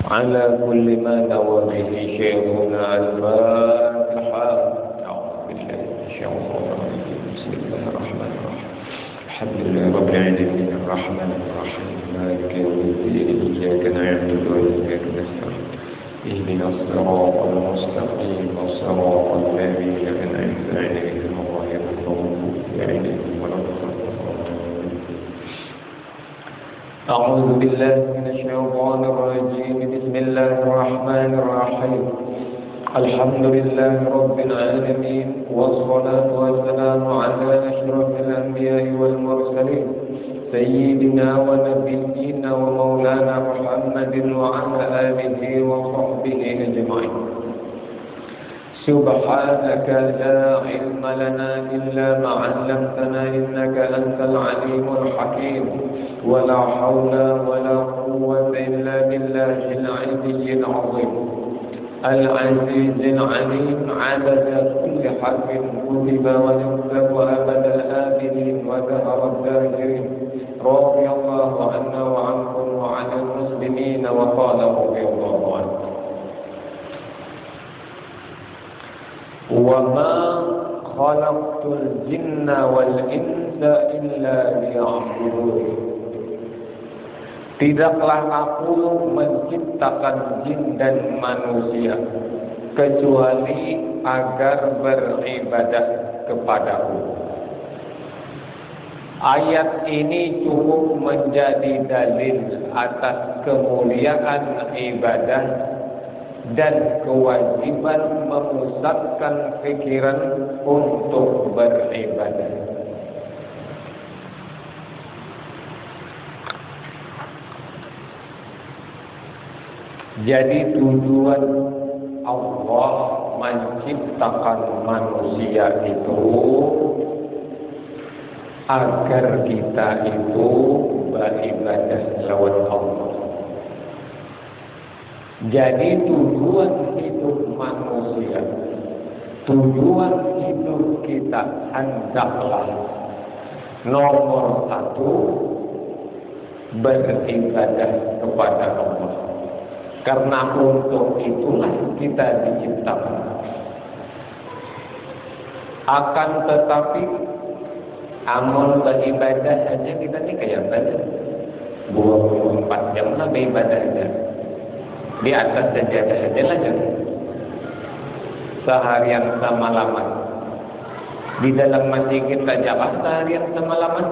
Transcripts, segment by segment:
على كل ما نوى به شيخنا الفاتحة. أعوذ بالله من الشيطان الرجيم. بسم الله الرحمن الرحيم. الحمد لله رب العالمين الرحمن الرحيم مالك يوم الدين إياك نعبد وإياك نستعين اهدنا الصراط المستقيم صراط الذين أنعمت عليهم غير المغضوب عليهم ولا الضالين. أعوذ بالله من الشيطان الرجيم. بسم الله الرحمن الرحيم. الحمد لله رب العالمين والصلاة والسلام على أشرف الأنبياء والمرسلين سيدنا ونبينا ومولانا محمد وعلى آله وصحبه أجمعين. سبحانك لا علم لنا إلا ما علمتنا إنك أنت العليم الحكيم ولا حول ولا قوة إلا بالله العلي العظيم العزيز العليم عدد كل حرف كتب ويكتب أبد الآبدين ودهر الداهرين رضي الله عنا وعنكم وعن المسلمين وقال رضي الله عنه وما خلقت الجن والإنس إلا ليعبدون. Tidaklah aku menciptakan jin dan manusia kecuali agar beribadah kepadaku. Ayat ini cukup menjadi dalil atas kemuliaan ibadah dan kewajiban memusatkan pikiran untuk beribadah. Jadi tujuan Allah menciptakan manusia itu agar kita itu beribadah lewat Allah. Jadi tujuan hidup manusia, tujuan hidup kita hendaklah nomor satu beribadah kepada Allah. Karena untuk itulah kita diciptakan. Akan tetapi amal beribadah saja kita ini kayak tadi 24 jam lah beribadah saja. Di atas sajadah saja lah jangan. Seharian semalaman. Di dalam masjid kita jalan seharian semalaman.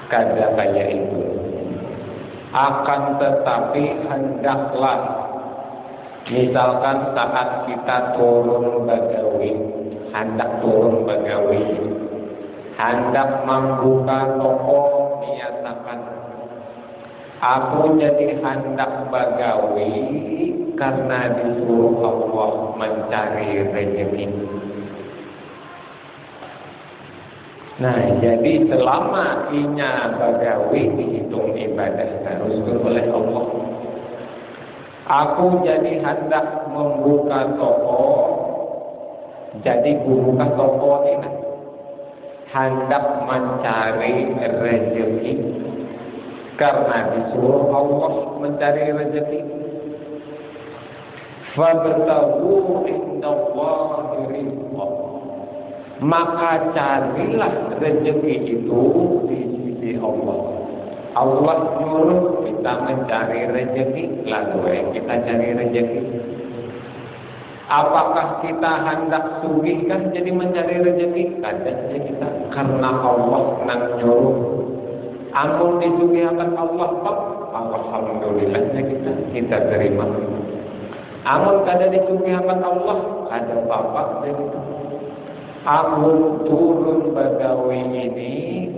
Kada kayak itu. Akan tetapi hendaklah misalkan saat kita turun bagawi, hendak turun bagawi, hendak membuka toko, menyatakan aku jadi hendak bagawi karena disuruh Allah mencari rezeki. Nah, jadi selama inya bagawi dihitung ibadah harus oleh Allah. Aku jadi hendak membuka toko, jadi buka toko ini hendak mencari rezeki karena disuruh Allah mencari rezeki. Fabtaghu indallahi rizqa. Maka carilah rezeki itu di sisi Allah. Allah nyuruh kita mencari rezeki, lalu kita cari rezeki. Apakah kita hendak sugihkah jadi mencari rezeki? Kadangnya kita karena Allah nak nyuruh. Ampun disugihkan Allah, Pak. Alhamdulillahnya kita terima. Ampun kada disugihkan Allah, ada bapak dan aku turun bagawi ini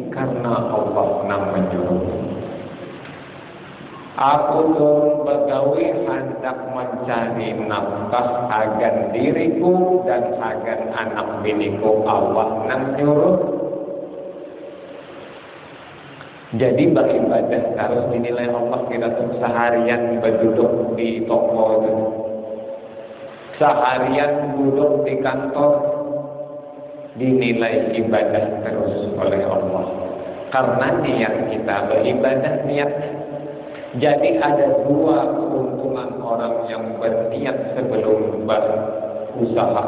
karena Allah nak menyuruh. Aku turun bagawi hendak mencari nafkah agar diriku dan agar anak biniku. Allah nak menyuruh. Jadi beribadah harus dinilai Allah. Kita seharian berduduk di toko, seharian duduk di kantor, dinilai ibadah terus oleh Allah. Karena niat kita beribadah niatnya. Jadi ada dua keuntungan orang yang berniat sebelum berusaha,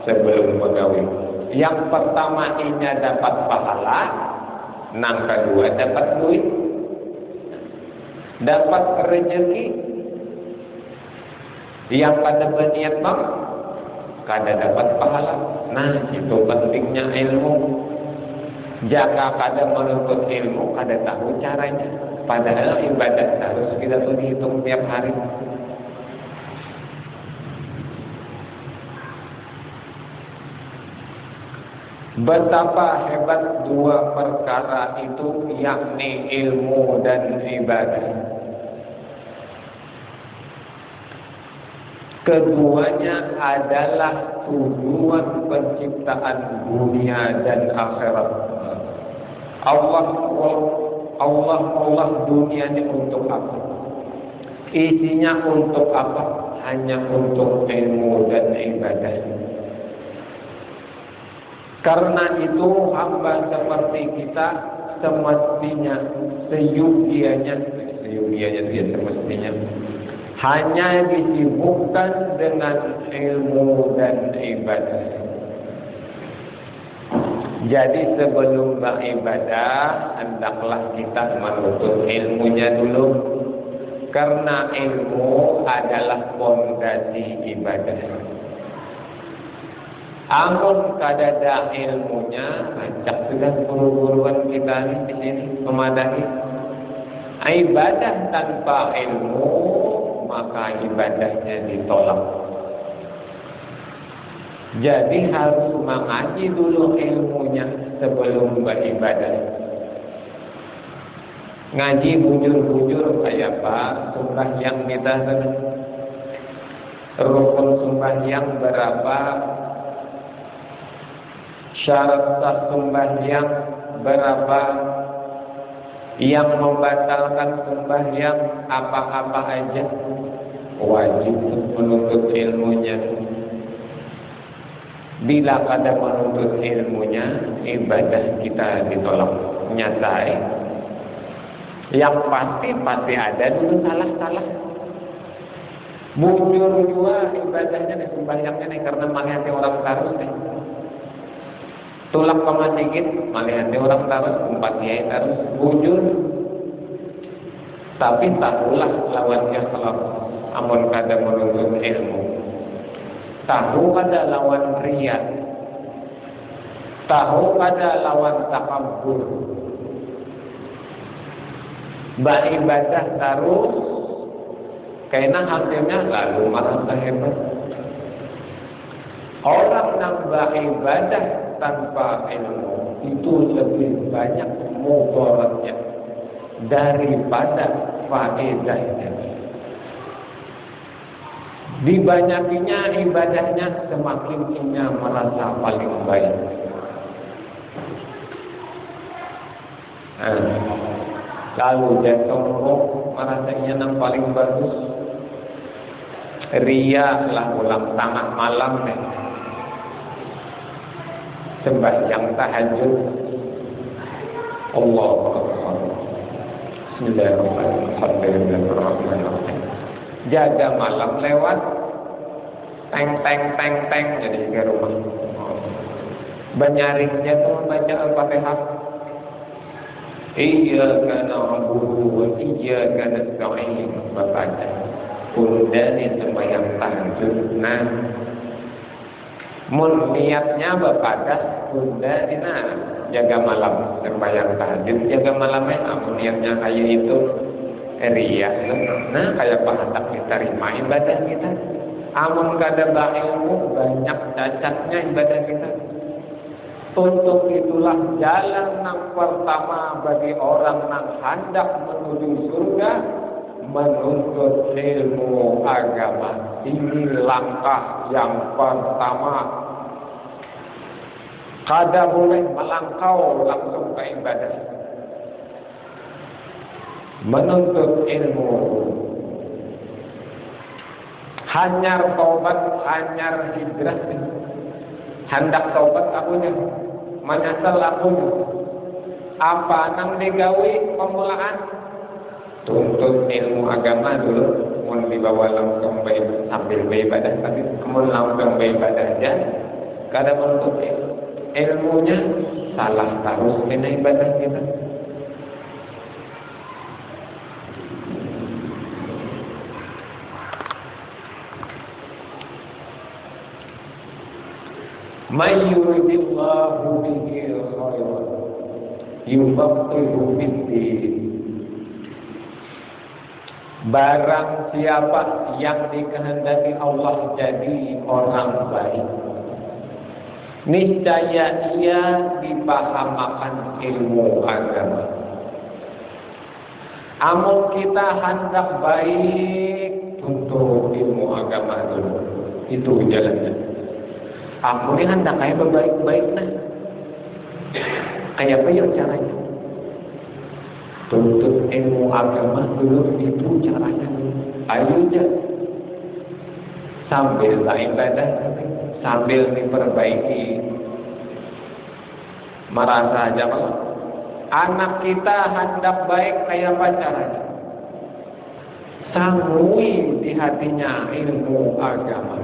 sebelum begawi. Yang pertama ini dapat pahala, yang kedua dapat duit, dapat rezeki. Yang kada berniat bang, kada dapat pahala. Nah, itu pentingnya ilmu. Jika kada menuntut ilmu, kada tahu caranya. Padahal ibadah harus kita tuh dihitung tiap hari. Betapa hebat dua perkara itu, yakni ilmu dan ibadah. Keduanya adalah tujuan penciptaan dunia dan akhirat. Allah dunia ini untuk apa? Isinya untuk apa? Hanya untuk ilmu dan ibadah. Karena itu hamba seperti kita semestinya semestinya hanya disibukkan dengan ilmu dan ibadah. Jadi sebelum beribadah, hendaklah kita menuntut ilmunya dulu. Karena ilmu adalah fondasi ibadah. Amun kadada ilmunya, ajak sudah guru-guruan kita di sini memadahi. Ibadah tanpa ilmu, maka ibadahnya ditolak. Jadi harus mengaji dulu ilmunya sebelum beribadah. Ngaji bujur-bujur kayak apa? Sembahyang kita, rukun sembahyang berapa? Syarat sah sembahyang berapa? Yang membatalkan sembahyang apa-apa aja? Wajib menuntut ilmunya. Bila kada menuntut ilmunya, ibadah kita ditolak. Nyatai. Yang pasti ada dulu salah-salah. Bujur juga ibadahnya nih, sembahyangnya nih, karena melihat orang tarus nih. Tulak paman dikit, melihat orang tarus, umpatnya tarus, bujur. Tapi tahulah lawannya salah. Amun kada menuntut ilmu. Tahu kada lawan riya, tahu kada lawan takabbur. Beribadah terus, karena hasilnya lalu merasa hebat. Orang yang beribadah tanpa ilmu itu lebih banyak mudaratnya daripada faedahnya. Dibanyakinya ibadahnya, semakin ia merasa paling baik. Lalu dia sombong, merasanya yang paling bagus. Ria lah ulang tengah malam nih, sembahyang tahajud. Allah Akbar. Bismillahirrahmanirrahim. Jaga malam lewat, teng jadi ke rumah. Banyaringnya tuh baca Al-Fatihah. Iyyaka na'budu wa iyyaka nasta'in. Baca. Kundani sembahyang tahajud. Nah, mun niatnya bepadah kundani jaga malam sembahyang tahajud, jaga malamnya. Amun niatnya kayak itu ria, nah kayak pahatak diterima ibadah kita. Amun kada ilmu, banyak cacatnya ibadah kita. Untuk itulah jalan yang pertama bagi orang yang hendak menuju surga, menuntut ilmu agama. Ini langkah yang pertama. Kada boleh melangkau langsung ke ibadah. Menuntut ilmu, hanyar taubat, hanyar hijrah, hendak taubat akunya, menyesal akunya. Apa nang digawe pemulaan? Tuntut ilmu agama dulu, mun dibawa langsung sambil beribadah, tapi mun langsung beribadah aja, kada menuntut ilmunya salah terus kena ibadah kita. May yuridillahu bihi khairan yufaqihu fid-din. Barang siapa yang dikehendaki Allah jadi orang baik, niscaya ia dipahamakan ilmu agama. Amun kita hendak baik, tuntut ilmu agama dulu. Itu jalannya. Aku ni hendak kayak berbaik-baik nah. Kayak apa yang caranya? Tuntut ilmu agama dulu, itu caranya. Ayo aja. Sambil ibadah, sambil diperbaiki. Merasa aja kalau anak kita hendak baik, kayak apa caranya? Sangui di hatinya ilmu agama.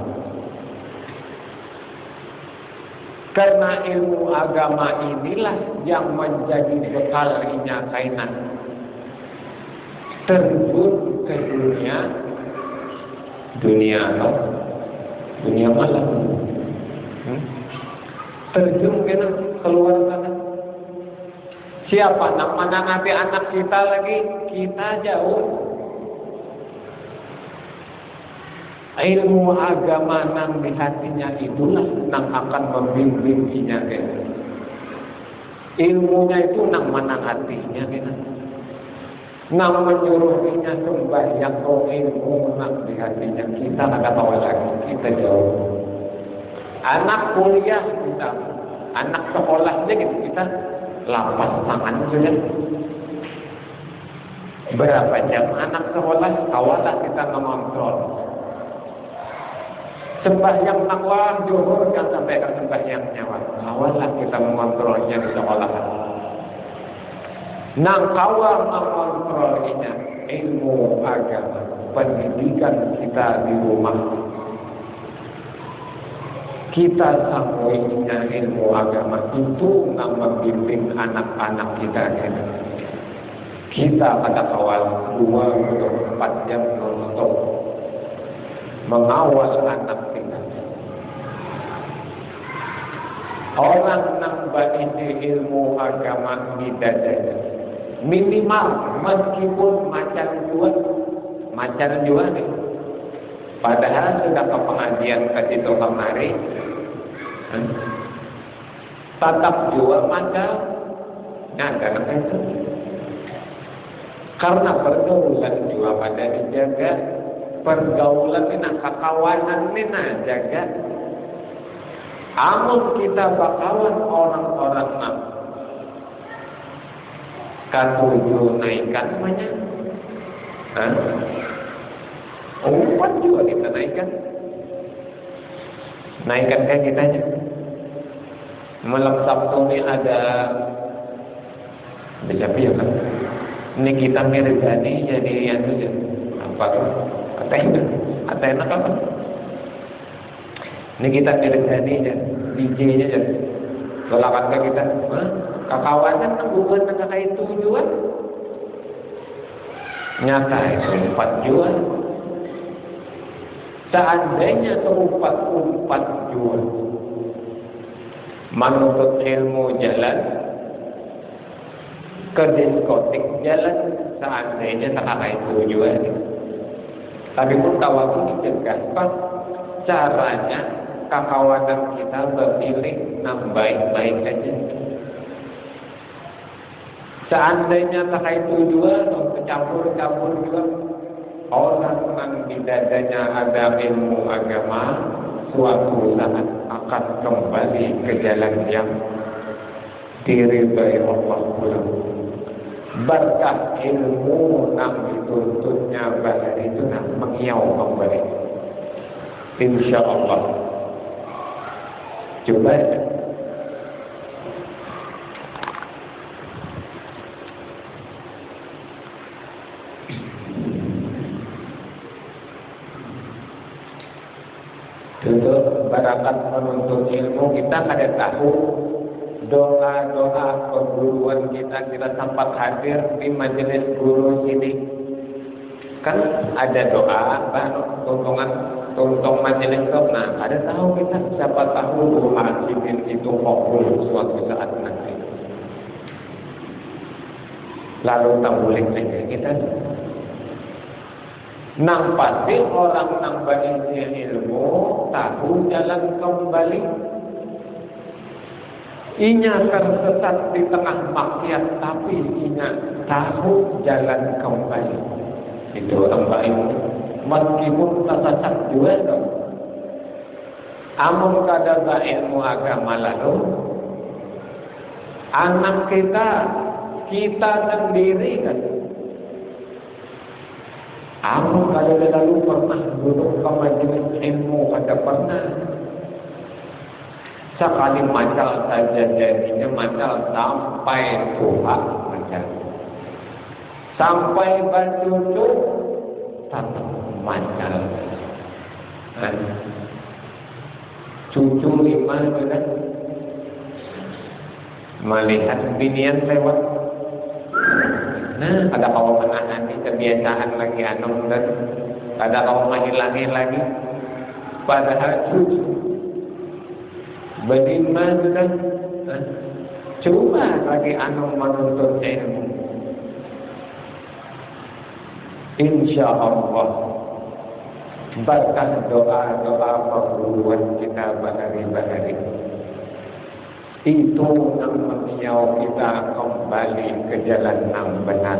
Karena ilmu agama inilah yang menjadi bekal kainan terjun ke dunia malam, terjun ke keluar sana. Siapa nak menanggapi anak kita lagi? Kita jauh. Ilmu agama nang di hatinya itulah nang akan membimbingnya kan. Ilmunya itu nang mana hatinya kan. Nang menyuruhnya sembahyang, ilmu nang di hatinya. Kita agak tahu lagi, kita jauh. Anak kuliah kita, anak sekolahnya gitu, kita lapas tangan saja. Berapa jam anak sekolah, awalah kita mengontrol. Sembahyang Allah zuhur kan sampai ke sembahyang nyawa. Awalah kita mengontrolnya di sekolah. Nang kawal mengontrolnya ilmu agama, pendidikan kita di rumah. Kita sampainya ilmu agama itu nang membimbing anak-anak kita kan. Kita pada kawal 24 jam non-stop mengawal anak kita. Orang nang bagi ilmu agama di dadanya minimal meskipun macan juga nih. Padahal sudah ke pengajian ke situ kemari, tetap juga macan ada itu. Karena pergaulan juga pada dijaga. Pergaulan ini, kekawanan ini jaga. Amun kita bakalan orang-orang nak katuju naikkan banyak. Umpan juga kita naikkan. Naikkan kan kita aja. Malam Sabtu ini ada siapa ya kan? Ini kita mergani jadi yang itu apa tuh? Atau enak apa? Ini kita mergani aja, DJ-nya aja. Tolakan ke kita, kakawanan bukan dengan itu juga. Nyata itu 4 jual. Seandainya terumpat jual, menuntut ilmu jalan, ke diskotik jalan, seandainya tak ada itu jual. Tapi pun kawan dicegah, Pak. Caranya kakawanan kita berpilih nang baik-baik aja. Seandainya tak itu juga, campur-campur juga. Orang yang di dadanya ada ilmu agama, suatu saat akan kembali ke jalan yang diridhai Allah pulang. Berkat ilmu yang dituntutnya pada itu mengiau kembali. Insya Allah. Coba barakat menuntut ilmu, kita kada tahu doa-doa perguruan kita sempat hadir di majelis guru sini. Kan ada doa, tuntung majelis itu. Nah, ada tahu kita, siapa tahu doa sidin itu kabul suatu saat nanti. Lalu tak boleh saja kita. Nang pasti orang nang berilmu ilmu tahu jalan kembali. Inya tersesat di tengah maksiat, tapi inya tahu jalan kembali. Itu orang baik. Meskipun tersesat juga dong. Amun kada ilmu agama lalu, anak kita sendiri kan. Amun kada lalu pernah duduk ke majelis ilmu, kada pernah. Sekali macal saja jadinya macal sampai tua macal. Sampai bercucu tetap macal. Cucu 5 sudah melihat binian lewat. Nah, ada kau menahani kebiasaan lagi anong dan ada kau menghilangin lagi. Padahal cucu bagaimana sudah coba lagi anong menuntut ilmu. Insya Allah berkah doa-doa perguruan kita bahari-bahari itu yang mengiau kita kembali ke jalan yang benar.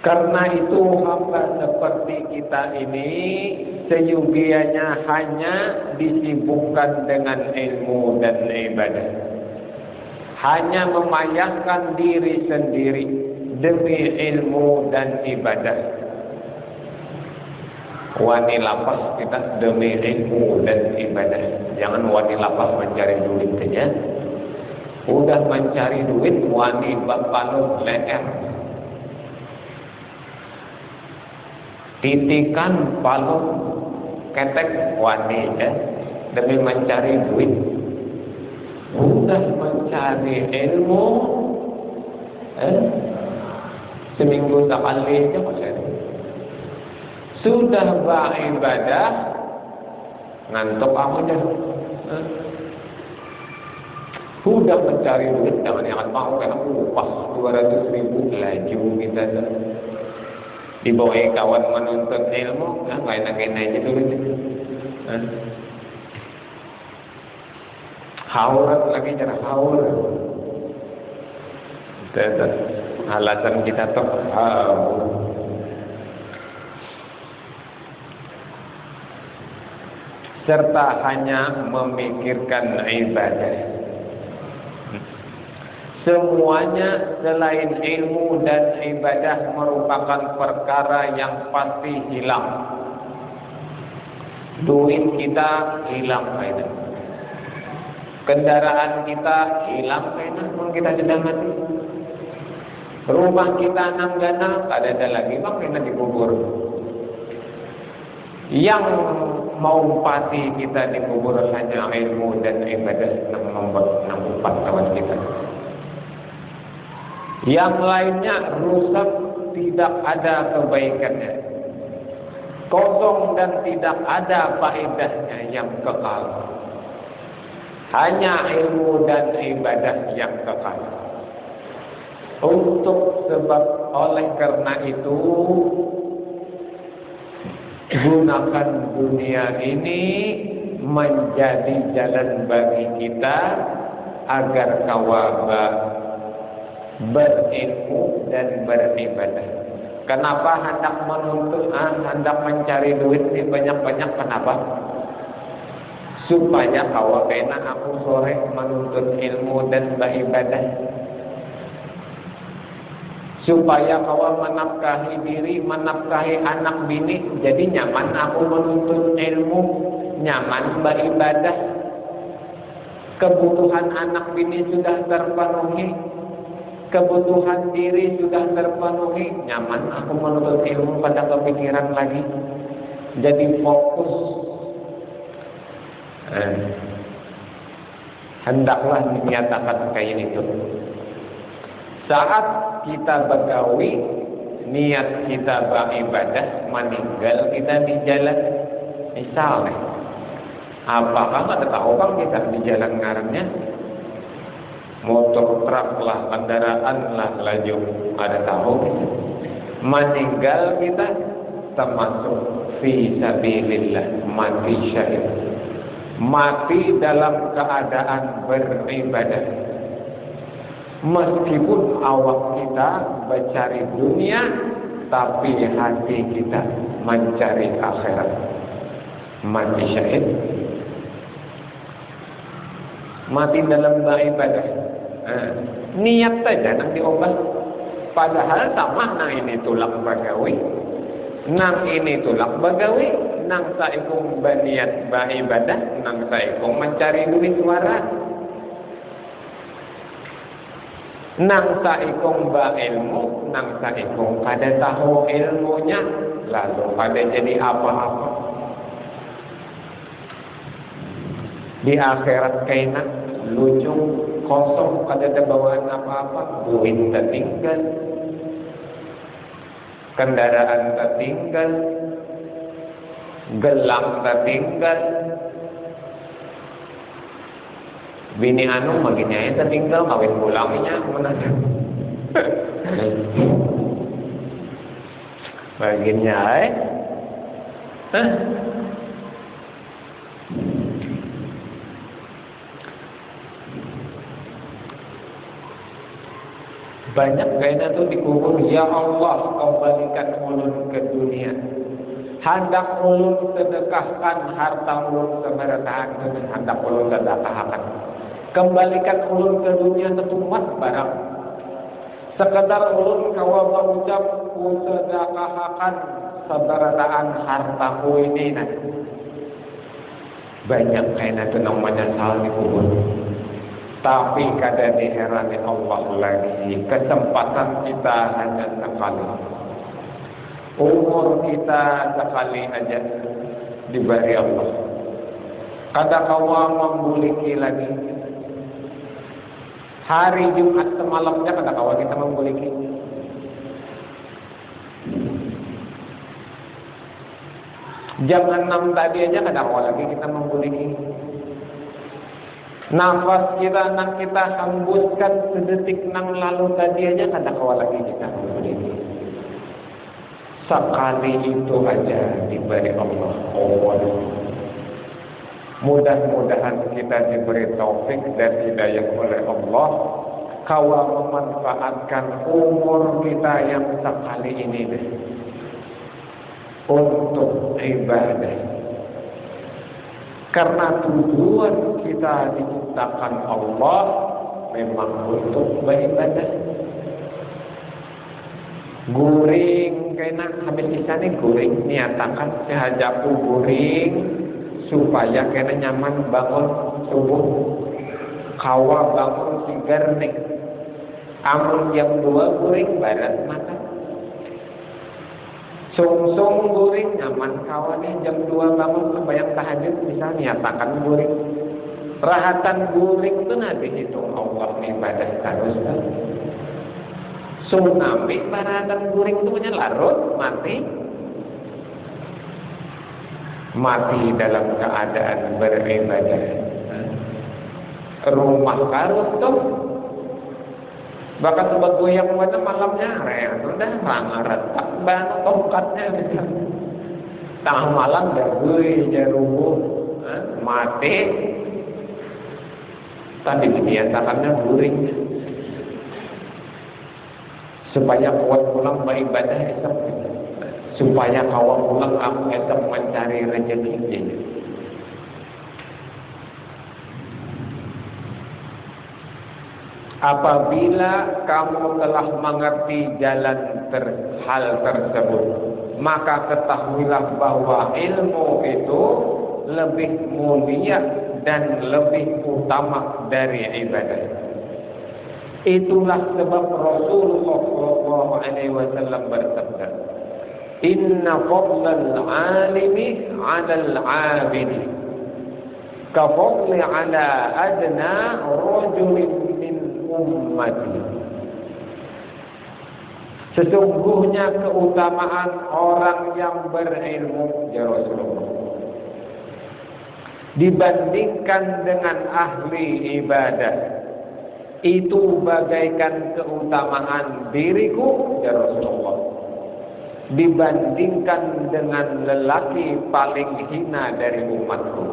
Karena itu hamba seperti kita ini seyugianya hanya disibukkan dengan ilmu dan ibadah. Hanya memayahkan diri sendiri demi ilmu dan ibadah. Wani lapas kita demi ilmu dan ibadah. Jangan wani lapas mencari duit saja. Udah mencari duit wani bapalu leher. Titikan palu ketek wani ya, demi mencari duit. Udah mencari ilmu seminggu sekali aja maksudnya. Sudah beribadah ngantuk aja. Sudah mencari duit jangan yang mau kena upah 200.000 laju kita. Dibawa kawan menuntut ilmu, ngapain aja dulu. Haur lagi cara haur. Itu alasan kita tuh haur. Serta hanya memikirkan ibadah. Semuanya selain ilmu dan ibadah merupakan perkara yang pasti hilang. Duit kita hilang kaitan. Kendaraan kita hilang kaitan pun kita sedang mati. Rumah kita nanggana tak ada lagi bang kena dikubur. Yang mau pasti kita dikubur hanya ilmu dan ibadah yang membuat 64 tahun kita. Yang lainnya rusak, tidak ada kebaikannya, kosong dan tidak ada faedahnya yang kekal. Hanya ilmu dan ibadah yang kekal. Untuk sebab oleh karena itu gunakan dunia ini menjadi jalan bagi kita agar kawabah berilmu dan beribadah. Kenapa hendak menuntut, hendak mencari duit banyak-banyak? Kenapa? Supaya kau kena aku sore menuntut ilmu dan beribadah. Supaya kau menafkahi diri, menafkahi anak bini. Jadi nyaman aku menuntut ilmu. nyaman beribadah, kebutuhan anak bini sudah terpenuhi, kebutuhan diri sudah terpenuhi, nyaman aku menuntut ilmu pada kepikiran lagi, jadi fokus. Hendaklah dinyatakan kayak itu. Saat kita begawi, niat kita beribadah, meninggal kita di jalan, misalnya apakah nggak tahu bang kita di jalan ngarannya motor truk lah, kendaraan lah laju, ada tahu meninggal kita termasuk fi sabilillah, mati syahid, mati dalam keadaan beribadah. Meskipun awak kita mencari dunia, tapi hati kita mencari akhirat, mati syahid, mati dalam beribadah. Niat saja nanti obat. Padahal sama nang ini tulak bagawi, nang ini tulak bagawi, nang saikung berniat beribadah, nang saikung mencari duit waras, nang saikung ilmu, nang saikung pada tahu ilmunya, lalu pada jadi apa-apa di akhirat kena lucu kosong, kada ada bawaan apa-apa, duit tertinggal, kendaraan tertinggal, gelang tertinggal, bini anu maginya yang tertinggal, kawin pulangnya mana baginya banyak kayaknya tuh dikubur. Ya Allah, kembalikan ulun ke dunia, hendak ulun sedekahkan harta ulun kemerdekaan, hendak ulun sedekahkan, kembalikan ulun ke dunia setumat barang, sekedar ulun kawa mengucap sedekahkan kemerdekaan hartaku ini. Nah, banyak kayaknya tuh namanya salah dikubur. Tapi kada diherani Allah lagi, kesempatan kita hanya sekali, umur kita sekali aja diberi Allah. Kada kawa membuliki lagi. Hari Jumat semalamnya kada kawa kita membuliki. Jam 6 tadi aja kada kawa lagi kita membuliki. Nafas kita nang kita hembuskan sedetik nang lalu tadi aja kada kawa lagi kita membuliki. Sekali itu aja diberi Allah. Mudah-mudahan kita diberi taufik dan hidayah oleh Allah, kawa memanfaatkan umur kita yang sekali ini deh untuk ibadah. Karena tujuan kita diciptakan Allah memang untuk beribadah. Guring kena habis disana guring, niatakan sehajaku guring supaya kena nyaman bangun subuh, kawa bangun sigar nih. Amun jam 2 guring barat makan, sung-sung guring nyaman kawa nih jam 2 bangun sembahyang tahajud, misalnya niatakan guring. Rahatan guring itu nanti hitung Allah ibadah terus kan. Tsunami baratan guring itu punya larut mati dalam keadaan beribadah. Rumah karus tuh bahkan sebab goyang pada malamnya rea udah rangarat tak banget tongkatnya misalnya tengah malam dah gue jarubuh mati tadi dinyatakannya guring supaya kuat pulang beribadah esok, supaya kawan pulang kamu esok mencari rezeki. Apabila kamu telah mengerti jalan hal tersebut, maka ketahuilah bahwa ilmu itu lebih mulia dan lebih utama dari ibadah. Itulah sebab Rasulullah SAW bersabda, "Inna fadlal 'alimi 'alal 'abidi ka fadli 'ala adna rajulin min ummati." Sesungguhnya keutamaan orang yang berilmu, ya Rasulullah, dibandingkan dengan ahli ibadah, itu bagaikan keutamaan diriku, ya Rasulullah, dibandingkan dengan lelaki paling hina dari umatku.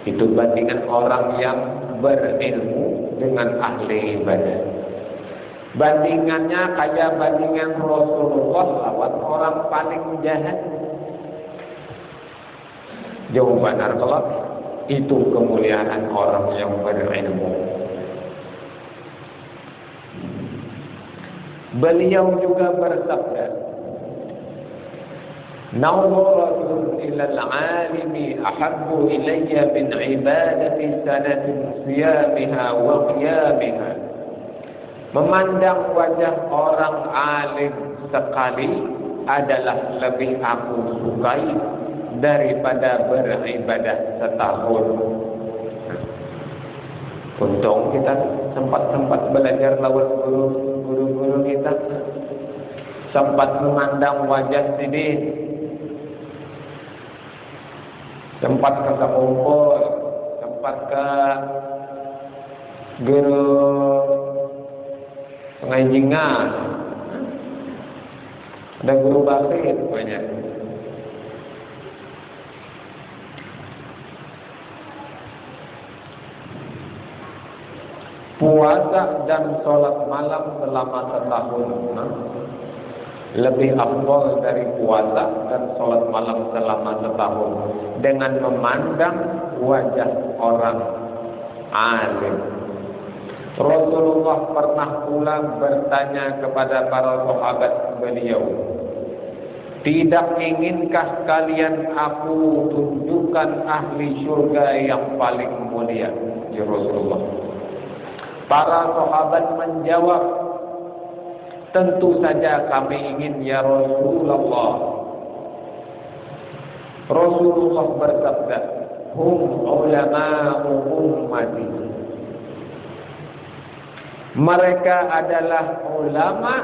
Itu bandingan orang yang berilmu dengan ahli ibadah. Bandingannya kayak bandingan Rasulullah lawan orang paling jahat. Jawaban Allah, itu kemuliaan orang yang berilmu. Beliau juga bersabda, "Nawaratun ilal 'alimi ahabbu ilayya min ibadati sanatin siyamiha wa qiyamiha." Memandang wajah orang alim sekali adalah lebih aku sukai daripada beribadah setahun. Untung kita sempat belajar lawan guru-guru kita, sempat memandang wajah sini, sempat ke kumpul, sempat ke guru pengajian, ada guru basit banyak. Puasa dan sholat malam selama setahun lebih afdal dari puasa dan sholat malam selama setahun dengan memandang wajah orang alim. Rasulullah pernah pula bertanya kepada para sahabat beliau, "Tidak inginkah kalian aku tunjukkan ahli surga yang paling mulia?" Ya Rasulullah. Para sahabat menjawab, "Tentu saja kami ingin ya Rasulullah." Rasulullah bersabda, "Hum ulama'u ummati." Mereka adalah ulama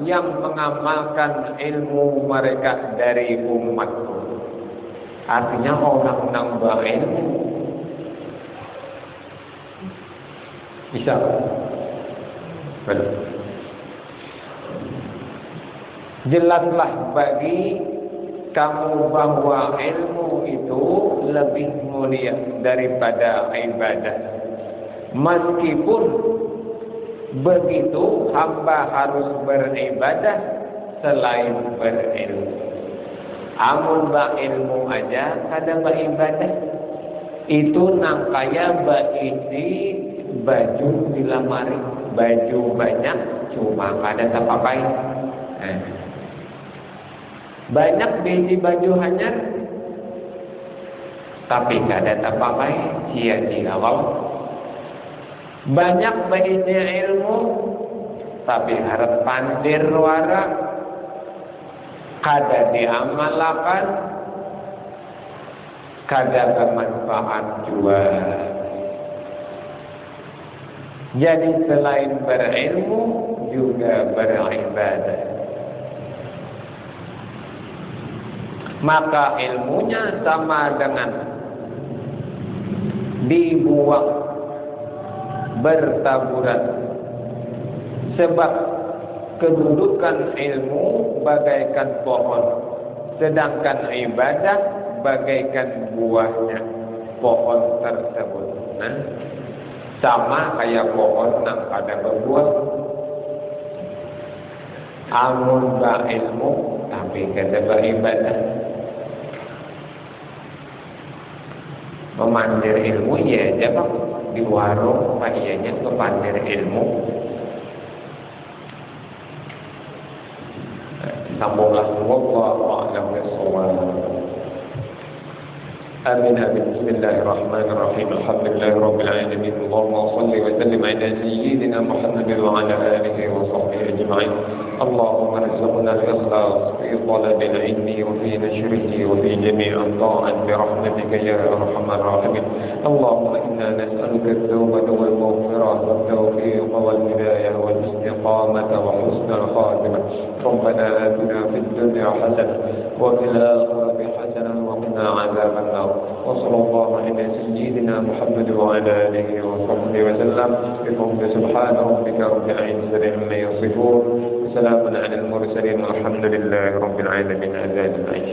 yang mengamalkan ilmu mereka dari umatku. Artinya orang nambah ilmu. Bisa. Jelaslah bagi kamu bahwa ilmu itu lebih mulia daripada ibadah. Meskipun begitu, hamba harus beribadah selain berilmu. Amun ilmu aja kada beribadah, itu nangkaya baisi baju di lemari, baju banyak cuma kada terpakai. Banyak biji baju hanya tapi kada terpakai, sia-sia awal. Banyak baginya ilmu tapi harap pandir wara, kada diamalkan, kada bermanfaat juga. Jadi selain berilmu juga beribadah. Maka ilmunya sama dengan dibuang bertaburan. Sebab kedudukan ilmu bagaikan pohon, sedangkan ibadah bagaikan buahnya pohon tersebut. Sama kayak pohon yang ada berbuah. Amun ilmu tapi kada beribadah. Memandir ilmu ya aja bang di warung, pakaiannya kepandir ilmu. Sambunglah wallahu a'lam bishawab. آمين آمين. بسم الله الرحمن الرحيم. الحمد لله رب العالمين. اللهم صل وسلم على سيدنا محمد وعلى آله وصحبه أجمعين. اللهم ارزقنا الإخلاص في طلب العلم وفي نشره وفي جميع الطاعات برحمتك يا أرحم الراحمين. اللهم إنا نسألك التوبة والمغفرة والتوفيق والهداية والاستقامة وحسن الخاتمة. ربنا آتنا في الدنيا حسنة وفي الآخرة حسنة وقنا عذاب النار. وصلى الله على سيدنا محمد وعلى آله وصحبه وسلم. بفضل سبحان ربك رب العزة عما يصفون. سلام على المرسلين والحمد لله رب العالمين. أزاد العيش.